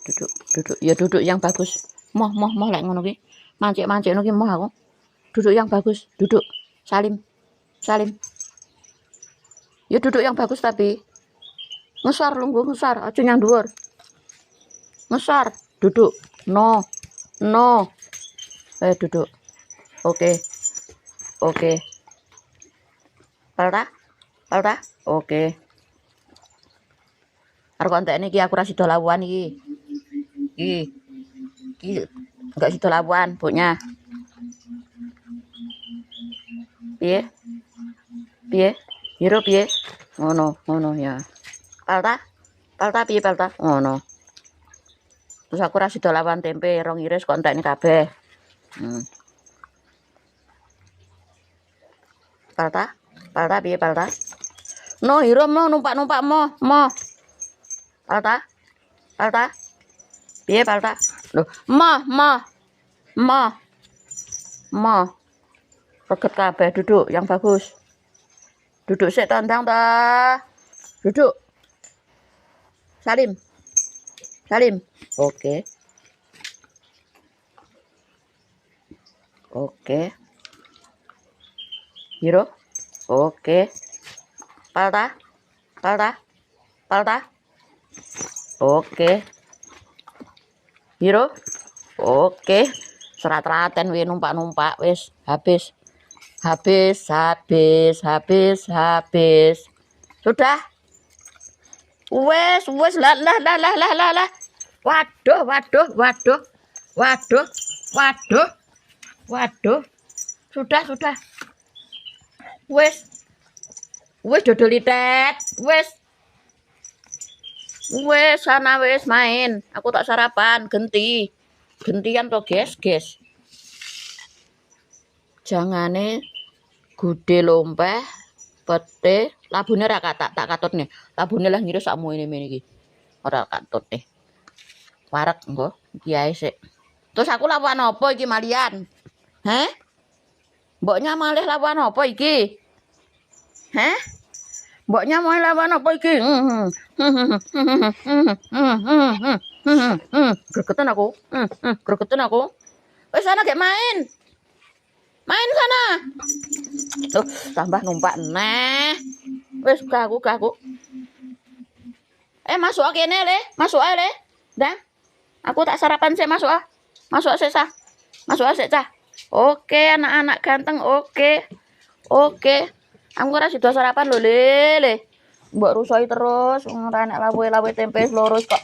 Duduk. Ya duduk yang bagus. Moh lek ngono ki. Mancik ngono ki moh aku. Duduk yang bagus. Duduk. Salim. Ya duduk yang bagus tapi. Ngesar lungguh ngesar, aja yang dhuwur. Ngesar, duduk. No. Duduk. Oke. Palta. Oke. Arep kontek iki aku ra sida lawan iki. Iki enggak sida lawan, boknya. Piye? Hiro piye? Ngono ya. Palta piye palta? Ngono. Terus aku ra sida lawan tempe, rong iris kontekne kabeh. Palta piye palta? No, Hiro mau numpak mo. Palta. Piye palta? Loh, mo. Reget kabeh duduk yang bagus. Duduk sik tandang ta. Duduk. Salim. Oke. Hiro. Oke. Palta. Oke. Hiro. Oke. Serat-raten wis numpak wis habis. Sudah. Wes lah. Waduh. Sudah. Wes dodolitet. Wes sana wes main. Aku tak sarapan, gentian to, guys. Jangane gude lompeh, pete, labune ra tak katut nih. Labune lah ngiris sakmu ini iki. Ora katut nih. Warek engko kiai sik. Terus aku lawan apa iki malian? Heh? Mboknya malih lawan apa iki? Heh? Mboknya mau lawan apa iki? Gregetan aku. Wis ana gek main. Main sana. Tuh, tambah numpak neh. Wis gak aku. Masuk kene le. Masuk ae le. Dah. Aku tak sarapan sik masuk ah. Masuk sik cah. Oke, anak-anak ganteng. Oke. Aku ora sida sarapan lho le. Mbok rusoi terus ora enak lawe tempe lurus kok.